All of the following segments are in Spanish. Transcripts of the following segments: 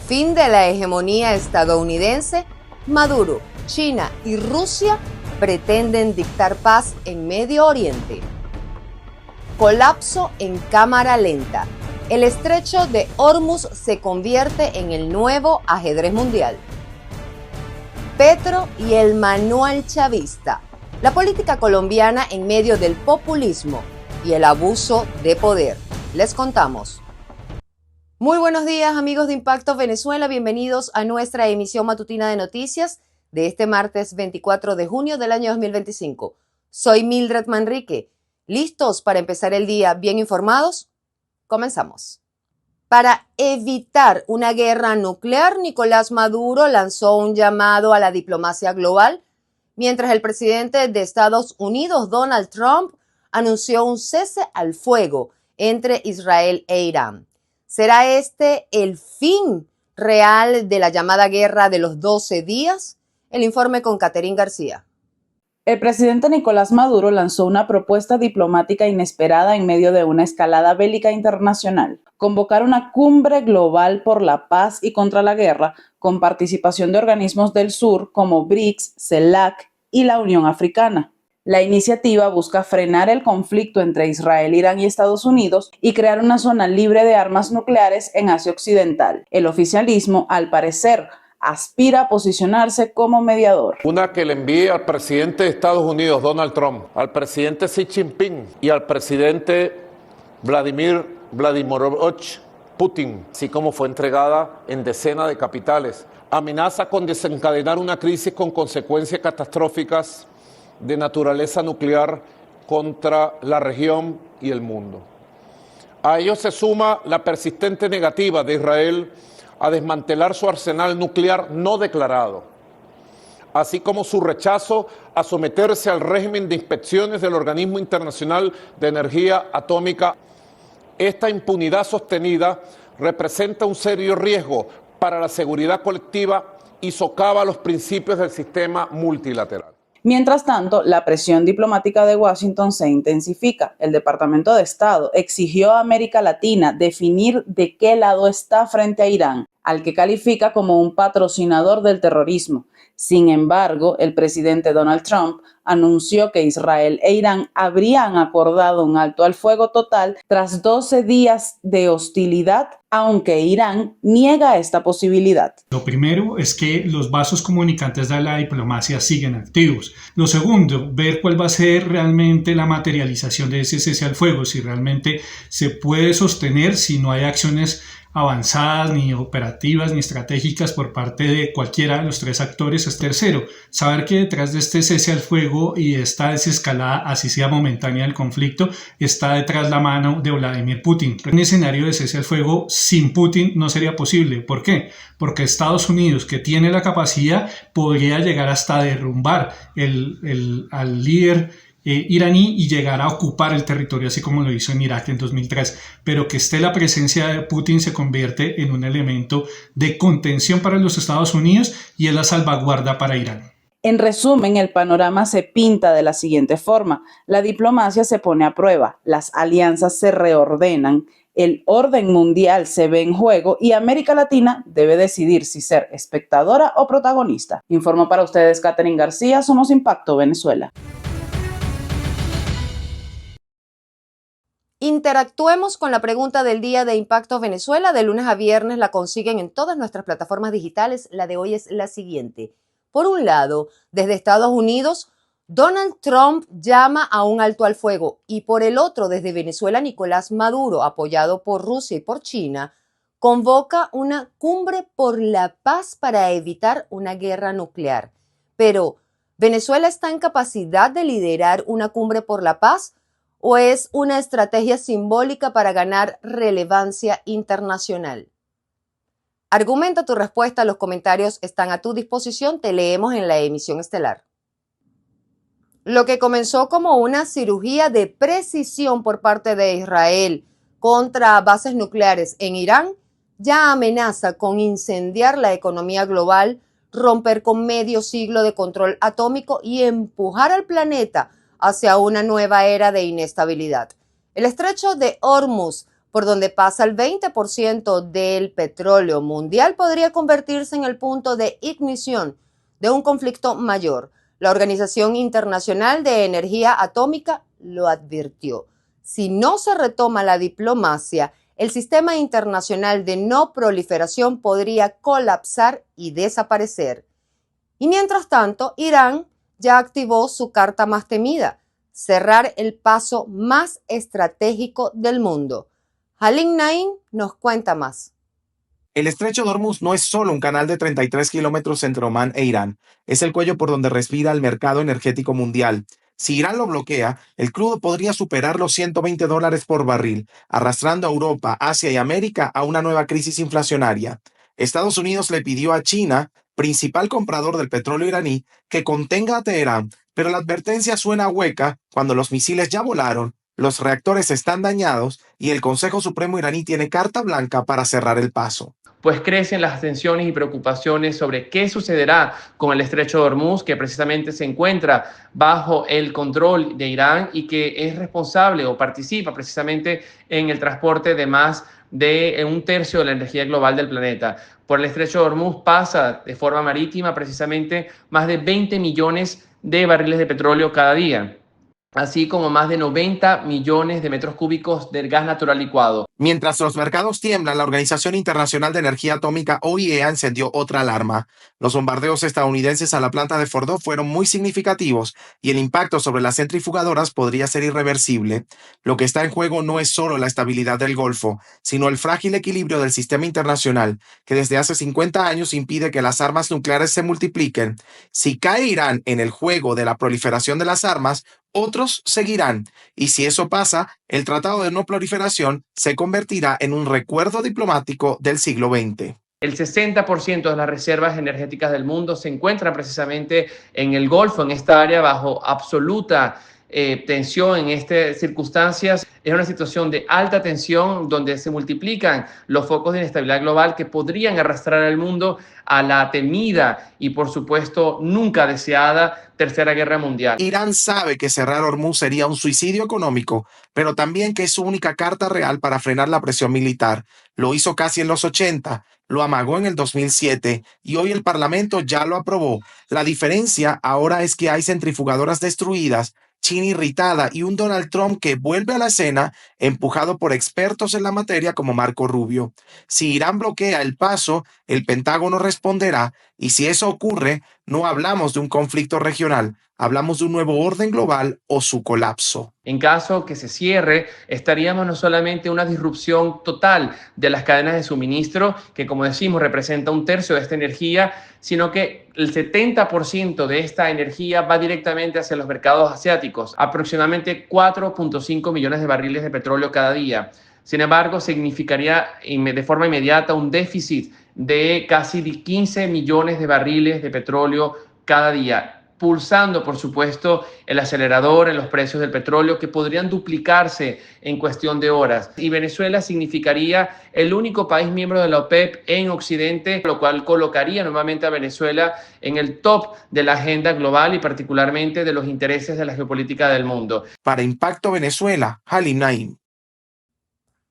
fin de la hegemonía estadounidense, Maduro, China y Rusia pretenden dictar paz en Medio Oriente. Colapso en cámara lenta. El estrecho de Hormuz se convierte en el nuevo ajedrez mundial. Petro y el manual chavista. La política colombiana en medio del populismo y el abuso de poder. Les contamos. Muy buenos días, amigos de Impacto Venezuela. Bienvenidos a nuestra emisión matutina de noticias de este martes 24 de junio del año 2025. Soy Mildred Manrique. ¿Listos para empezar el día bien informados? Comenzamos. Para evitar una guerra nuclear, Nicolás Maduro lanzó un llamado a la diplomacia global, mientras el presidente de Estados Unidos, Donald Trump, anunció un cese al fuego entre Israel e Irán. ¿Será este el fin real de la llamada guerra de los 12 días? El informe con Catherine García. El presidente Nicolás Maduro lanzó una propuesta diplomática inesperada en medio de una escalada bélica internacional: convocar una cumbre global por la paz y contra la guerra, con participación de organismos del sur como BRICS, CELAC y la Unión Africana. La iniciativa busca frenar el conflicto entre Israel, Irán y Estados Unidos y crear una zona libre de armas nucleares en Asia Occidental. El oficialismo, al parecer, aspira a posicionarse como mediador. Una que le envíe al presidente de Estados Unidos, Donald Trump, al presidente Xi Jinping y al presidente Vladimir Vladimirovich Putin, así como fue entregada en decenas de capitales. Amenaza con desencadenar una crisis con consecuencias catastróficas de naturaleza nuclear contra la región y el mundo. A ello se suma la persistente negativa de Israel a desmantelar su arsenal nuclear no declarado, así como su rechazo a someterse al régimen de inspecciones del Organismo Internacional de Energía Atómica. Esta impunidad sostenida representa un serio riesgo para la seguridad colectiva y socava los principios del sistema multilateral. Mientras tanto, la presión diplomática de Washington se intensifica. El Departamento de Estado exigió a América Latina definir de qué lado está frente a Irán, al que califica como un patrocinador del terrorismo. Sin embargo, el presidente Donald Trump anunció que Israel e Irán habrían acordado un alto al fuego total tras 12 días de hostilidad, aunque Irán niega esta posibilidad. Lo primero es que los vasos comunicantes de la diplomacia siguen activos. Lo segundo, ver cuál va a ser realmente la materialización de ese cese al fuego, si realmente se puede sostener, si no hay acciones avanzadas, ni operativas, ni estratégicas por parte de cualquiera de los tres actores. Es tercero, saber que detrás de este cese al fuego y esta desescalada, así sea momentánea del conflicto, está detrás la mano de Vladimir Putin. Un escenario de cese al fuego sin Putin no sería posible. ¿Por qué? Porque Estados Unidos, que tiene la capacidad, podría llegar hasta derrumbar al líder iraní y llegar a ocupar el territorio, así como lo hizo en Irak en 2003, pero que esté la presencia de Putin se convierte en un elemento de contención para los Estados Unidos y es la salvaguarda para Irán. En resumen, el panorama se pinta de la siguiente forma: la diplomacia se pone a prueba, las alianzas se reordenan, el orden mundial se ve en juego y América Latina debe decidir si ser espectadora o protagonista. Informo para ustedes Catherine García, somos Impacto Venezuela. Interactuemos con la pregunta del día de Impacto Venezuela. De lunes a viernes la consiguen en todas nuestras plataformas digitales. La de hoy es la siguiente. Por un lado, desde Estados Unidos, Donald Trump llama a un alto al fuego. Y por el otro, desde Venezuela, Nicolás Maduro, apoyado por Rusia y por China, convoca una cumbre por la paz para evitar una guerra nuclear. Pero, ¿Venezuela está en capacidad de liderar una cumbre por la paz? ¿O es una estrategia simbólica para ganar relevancia internacional? Argumenta tu respuesta, los comentarios están a tu disposición, te leemos en la emisión estelar. Lo que comenzó como una cirugía de precisión por parte de Israel contra bases nucleares en Irán, ya amenaza con incendiar la economía global, romper con medio siglo de control atómico y empujar al planeta hacia una nueva era de inestabilidad. El estrecho de Hormuz por donde pasa el 20% del petróleo mundial, podría convertirse en el punto de ignición de un conflicto mayor. La Organización Internacional de Energía Atómica lo advirtió. Si no se retoma la diplomacia, el sistema internacional de no proliferación podría colapsar y desaparecer. Y mientras tanto, Irán ya activó su carta más temida: cerrar el paso más estratégico del mundo. Halim Naim nos cuenta más. El estrecho de Hormuz no es solo un canal de 33 kilómetros entre Omán e Irán, es el cuello por donde respira el mercado energético mundial. Si Irán lo bloquea, el crudo podría superar los $120 por barril, arrastrando a Europa, Asia y América a una nueva crisis inflacionaria. Estados Unidos le pidió a China, principal comprador del petróleo iraní, que contenga a Teherán, pero la advertencia suena hueca cuando los misiles ya volaron, los reactores están dañados y el Consejo Supremo iraní tiene carta blanca para cerrar el paso. Pues crecen las tensiones y preocupaciones sobre qué sucederá con el estrecho de Hormuz, que precisamente se encuentra bajo el control de Irán y que es responsable o participa precisamente en el transporte de más de un tercio de la energía global del planeta. Por el estrecho de Hormuz pasa de forma marítima precisamente más de 20 millones de barriles de petróleo cada día, así como más de 90 millones de metros cúbicos del gas natural licuado. Mientras los mercados tiemblan, la Organización Internacional de Energía Atómica, OIEA, encendió otra alarma. Los bombardeos estadounidenses a la planta de Fordow fueron muy significativos y el impacto sobre las centrifugadoras podría ser irreversible. Lo que está en juego no es solo la estabilidad del Golfo, sino el frágil equilibrio del sistema internacional, que desde hace 50 años impide que las armas nucleares se multipliquen. Si cae Irán en el juego de la proliferación de las armas, otros seguirán, y si eso pasa, el Tratado de No Proliferación se convertirá en un recuerdo diplomático del siglo XX. El 60% de las reservas energéticas del mundo se encuentran precisamente en el Golfo, en esta área bajo absoluta tensión en estas circunstancias. Es una situación de alta tensión donde se multiplican los focos de inestabilidad global que podrían arrastrar al mundo a la temida y, por supuesto, nunca deseada Tercera Guerra Mundial. Irán sabe que cerrar Hormuz sería un suicidio económico, pero también que es su única carta real para frenar la presión militar. Lo hizo casi en los 80, lo amagó en el 2007 y hoy el Parlamento ya lo aprobó. La diferencia ahora es que hay centrifugadoras destruidas, China irritada y un Donald Trump que vuelve a la escena empujado por expertos en la materia como Marco Rubio. Si Irán bloquea el paso, el Pentágono responderá, y si eso ocurre, no hablamos de un conflicto regional, hablamos de un nuevo orden global o su colapso. En caso que se cierre, estaríamos no solamente en una disrupción total de las cadenas de suministro, que como decimos representa un tercio de esta energía, sino que el 70% de esta energía va directamente hacia los mercados asiáticos, aproximadamente 4.5 millones de barriles de petróleo cada día. Sin embargo, significaría de forma inmediata un déficit de casi 15 millones de barriles de petróleo cada día, pulsando, por supuesto, el acelerador en los precios del petróleo que podrían duplicarse en cuestión de horas. Y Venezuela significaría el único país miembro de la OPEP en Occidente, lo cual colocaría nuevamente a Venezuela en el top de la agenda global y particularmente de los intereses de la geopolítica del mundo. Para Impacto Venezuela, Halim Naim.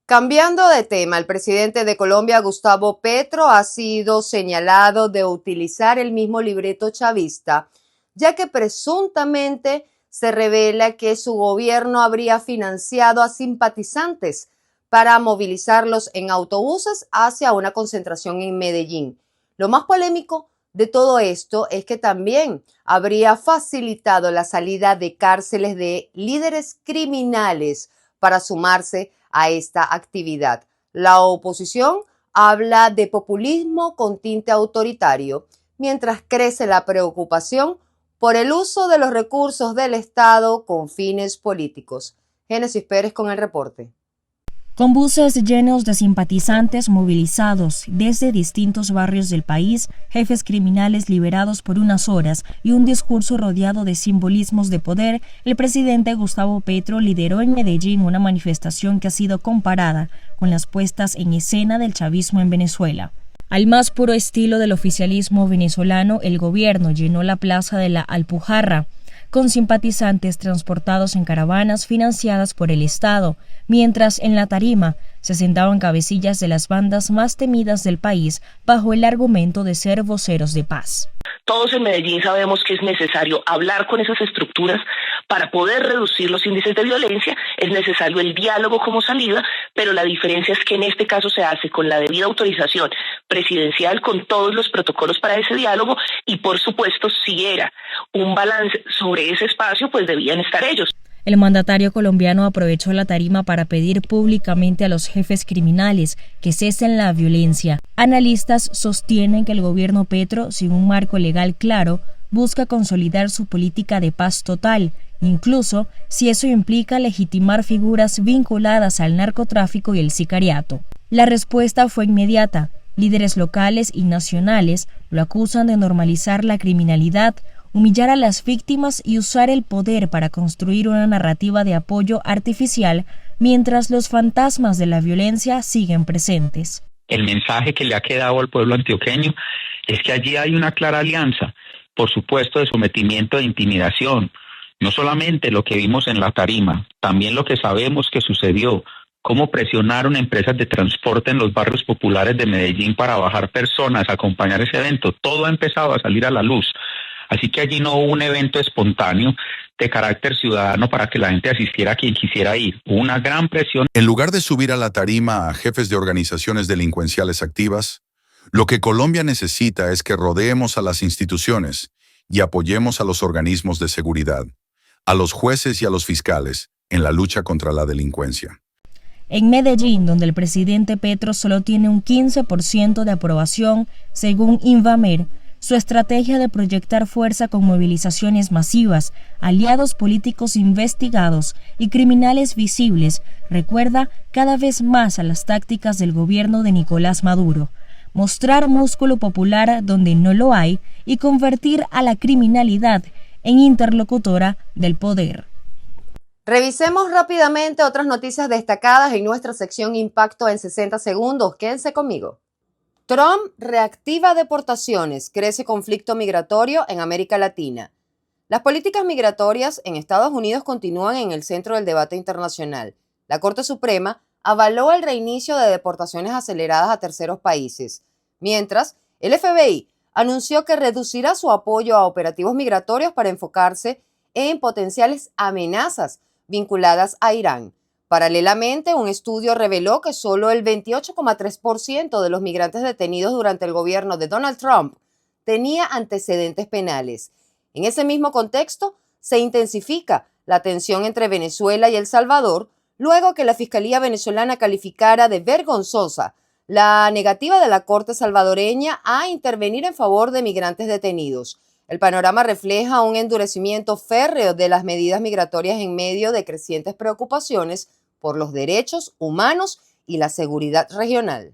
Cambiando de tema, el presidente de Colombia, Gustavo Petro, ha sido señalado de utilizar el mismo libreto chavista, ya que presuntamente se revela que su gobierno habría financiado a simpatizantes para movilizarlos en autobuses hacia una concentración en Medellín. Lo más polémico de todo esto es que también habría facilitado la salida de cárceles de líderes criminales para sumarse a esta actividad. La oposición habla de populismo con tinte autoritario, mientras crece la preocupación por el uso de los recursos del Estado con fines políticos. Génesis Pérez con el reporte. Con buses llenos de simpatizantes movilizados desde distintos barrios del país, jefes criminales liberados por unas horas y un discurso rodeado de simbolismos de poder, el presidente Gustavo Petro lideró en Medellín una manifestación que ha sido comparada con las puestas en escena del chavismo en Venezuela. Al más puro estilo del oficialismo venezolano, el gobierno llenó la plaza de la Alpujarra con simpatizantes transportados en caravanas financiadas por el Estado, mientras en la tarima se sentaban cabecillas de las bandas más temidas del país bajo el argumento de ser voceros de paz. Todos en Medellín sabemos que es necesario hablar con esas estructuras para poder reducir los índices de violencia, es necesario el diálogo como salida, pero la diferencia es que en este caso se hace con la debida autorización presidencial, con todos los protocolos para ese diálogo y por supuesto si era un balance sobre ese espacio, pues debían estar ellos. El mandatario colombiano aprovechó la tarima para pedir públicamente a los jefes criminales que cesen la violencia. Analistas sostienen que el gobierno Petro, sin un marco legal claro, busca consolidar su política de paz total, incluso si eso implica legitimar figuras vinculadas al narcotráfico y el sicariato. La respuesta fue inmediata. Líderes locales y nacionales lo acusan de normalizar la criminalidad, humillar a las víctimas y usar el poder para construir una narrativa de apoyo artificial mientras los fantasmas de la violencia siguen presentes. El mensaje que le ha quedado al pueblo antioqueño es que allí hay una clara alianza, por supuesto, de sometimiento e intimidación. No solamente lo que vimos en la tarima, también lo que sabemos que sucedió, cómo presionaron empresas de transporte en los barrios populares de Medellín para bajar personas a acompañar ese evento. Todo ha empezado a salir a la luz. Así que allí no hubo un evento espontáneo de carácter ciudadano para que la gente asistiera a quien quisiera ir. Hubo una gran presión. En lugar de subir a la tarima a jefes de organizaciones delincuenciales activas, lo que Colombia necesita es que rodeemos a las instituciones y apoyemos a los organismos de seguridad, a los jueces y a los fiscales en la lucha contra la delincuencia. En Medellín, donde el presidente Petro solo tiene un 15% de aprobación, según Invamer, su estrategia de proyectar fuerza con movilizaciones masivas, aliados políticos investigados y criminales visibles recuerda cada vez más a las tácticas del gobierno de Nicolás Maduro: mostrar músculo popular donde no lo hay y convertir a la criminalidad en interlocutora del poder. Revisemos rápidamente otras noticias destacadas en nuestra sección Impacto en 60 segundos. Quédense conmigo. Trump reactiva deportaciones, crece conflicto migratorio en América Latina. Las políticas migratorias en Estados Unidos continúan en el centro del debate internacional. La Corte Suprema avaló el reinicio de deportaciones aceleradas a terceros países, mientras el FBI anunció que reducirá su apoyo a operativos migratorios para enfocarse en potenciales amenazas vinculadas a Irán. Paralelamente, un estudio reveló que solo el 28,3% de los migrantes detenidos durante el gobierno de Donald Trump tenía antecedentes penales. En ese mismo contexto, se intensifica la tensión entre Venezuela y El Salvador, luego que la Fiscalía venezolana calificara de vergonzosa la negativa de la Corte salvadoreña a intervenir en favor de migrantes detenidos. El panorama refleja un endurecimiento férreo de las medidas migratorias en medio de crecientes preocupaciones por los derechos humanos y la seguridad regional.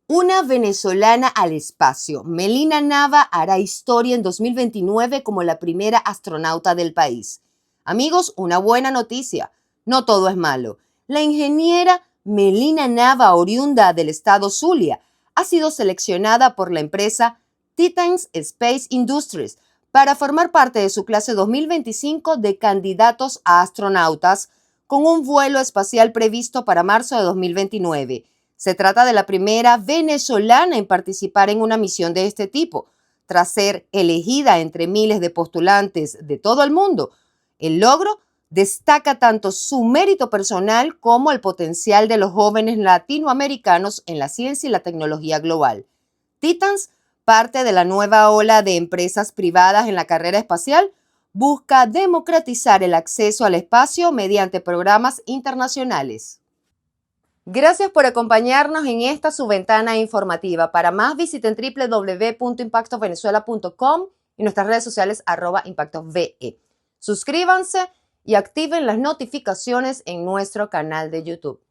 Una venezolana al espacio. Melina Nava hará historia en 2029 como la primera astronauta del país. Amigos, una buena noticia. No todo es malo. La ingeniera Melina Nava, oriunda del estado Zulia, ha sido seleccionada por la empresa Titans Space Industries para formar parte de su clase 2025 de candidatos a astronautas con un vuelo espacial previsto para marzo de 2029. Se trata de la primera venezolana en participar en una misión de este tipo, tras ser elegida entre miles de postulantes de todo el mundo. El logro destaca tanto su mérito personal como el potencial de los jóvenes latinoamericanos en la ciencia y la tecnología global. Titans, parte de la nueva ola de empresas privadas en la carrera espacial, busca democratizar el acceso al espacio mediante programas internacionales. Gracias por acompañarnos en esta su ventana informativa. Para más visiten www.impactovenezuela.com y nuestras redes sociales @impactove. Suscríbanse y activen las notificaciones en nuestro canal de YouTube.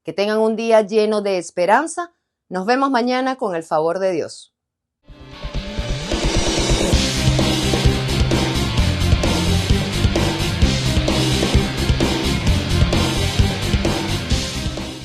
Que tengan un día lleno de esperanza. Nos vemos mañana con el favor de Dios.